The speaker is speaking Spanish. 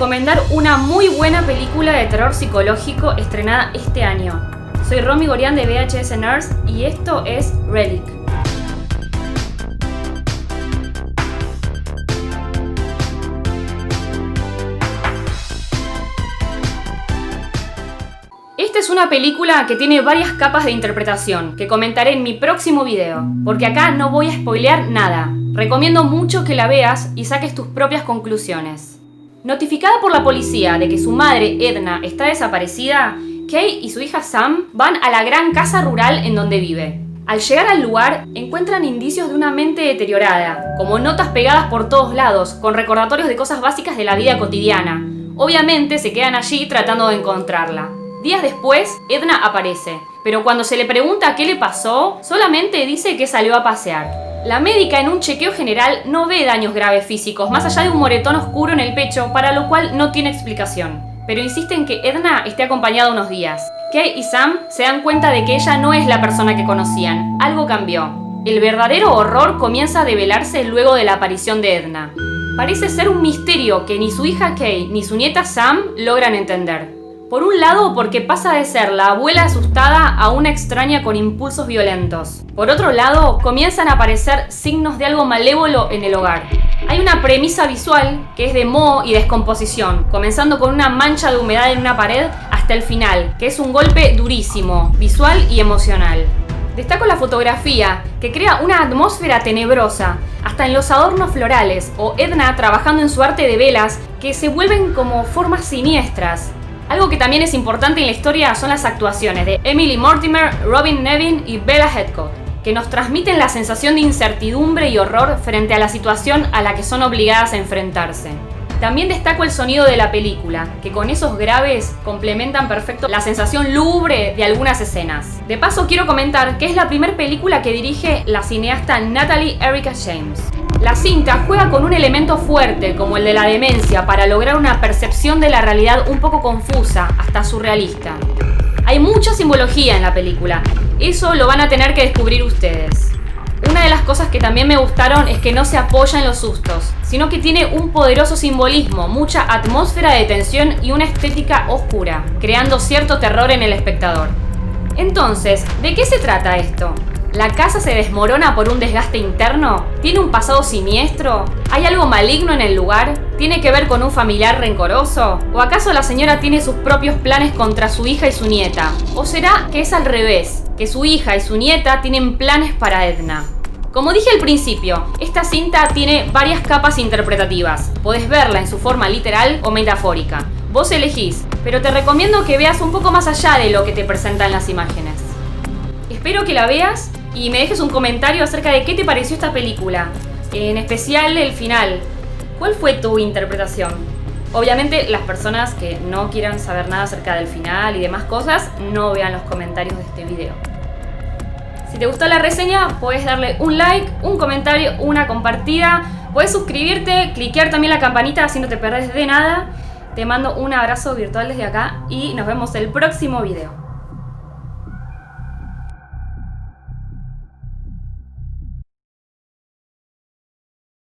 recomendar una muy buena película de terror psicológico estrenada este año. Soy Romy Gorián de VHS Nurse y esto es Relic. Esta es una película que tiene varias capas de interpretación, que comentaré en mi próximo video, porque acá no voy a spoilear nada. Recomiendo mucho que la veas y saques tus propias conclusiones. Notificada por la policía de que su madre, Edna, está desaparecida, Kay y su hija Sam van a la gran casa rural en donde vive. Al llegar al lugar, encuentran indicios de una mente deteriorada, como notas pegadas por todos lados, con recordatorios de cosas básicas de la vida cotidiana. Obviamente se quedan allí tratando de encontrarla. Días después, Edna aparece, pero cuando se le pregunta qué le pasó, solamente dice que salió a pasear. La médica en un chequeo general no ve daños graves físicos, más allá de un moretón oscuro en el pecho, para lo cual no tiene explicación. Pero insiste en que Edna esté acompañada unos días. Kay y Sam se dan cuenta de que ella no es la persona que conocían, algo cambió. El verdadero horror comienza a develarse luego de la aparición de Edna. Parece ser un misterio que ni su hija Kay ni su nieta Sam logran entender. Por un lado, porque pasa de ser la abuela asustada a una extraña con impulsos violentos. Por otro lado, comienzan a aparecer signos de algo malévolo en el hogar. Hay una premisa visual que es de moho y descomposición, comenzando con una mancha de humedad en una pared hasta el final, que es un golpe durísimo, visual y emocional. Destaco la fotografía, que crea una atmósfera tenebrosa, hasta en los adornos florales, o Edna trabajando en su arte de velas, que se vuelven como formas siniestras. Algo que también es importante en la historia son las actuaciones de Emily Mortimer, Robin Nevin y Bella Headcock, que nos transmiten la sensación de incertidumbre y horror frente a la situación a la que son obligadas a enfrentarse. También destaco el sonido de la película, que con esos graves complementan perfecto la sensación lúgubre de algunas escenas. De paso quiero comentar que es la primera película que dirige la cineasta Natalie Erica James. La cinta juega con un elemento fuerte como el de la demencia para lograr una percepción de la realidad un poco confusa, hasta surrealista. Hay mucha simbología en la película, eso lo van a tener que descubrir ustedes. Una de las cosas que también me gustaron es que no se apoya en los sustos, sino que tiene un poderoso simbolismo, mucha atmósfera de tensión y una estética oscura, creando cierto terror en el espectador. Entonces, ¿de qué se trata esto? ¿La casa se desmorona por un desgaste interno? ¿Tiene un pasado siniestro? ¿Hay algo maligno en el lugar? ¿Tiene que ver con un familiar rencoroso? ¿O acaso la señora tiene sus propios planes contra su hija y su nieta? ¿O será que es al revés? Que su hija y su nieta tienen planes para Edna. Como dije al principio, esta cinta tiene varias capas interpretativas. Podés verla en su forma literal o metafórica. Vos elegís, pero te recomiendo que veas un poco más allá de lo que te presentan las imágenes. Espero que la veas y me dejes un comentario acerca de qué te pareció esta película, en especial el final. ¿Cuál fue tu interpretación? Obviamente las personas que no quieran saber nada acerca del final y demás cosas, no vean los comentarios de este video. Si te gustó la reseña, puedes darle un like, un comentario, una compartida. Puedes suscribirte, cliquear también la campanita así no te perdés de nada. Te mando un abrazo virtual desde acá y nos vemos el próximo video.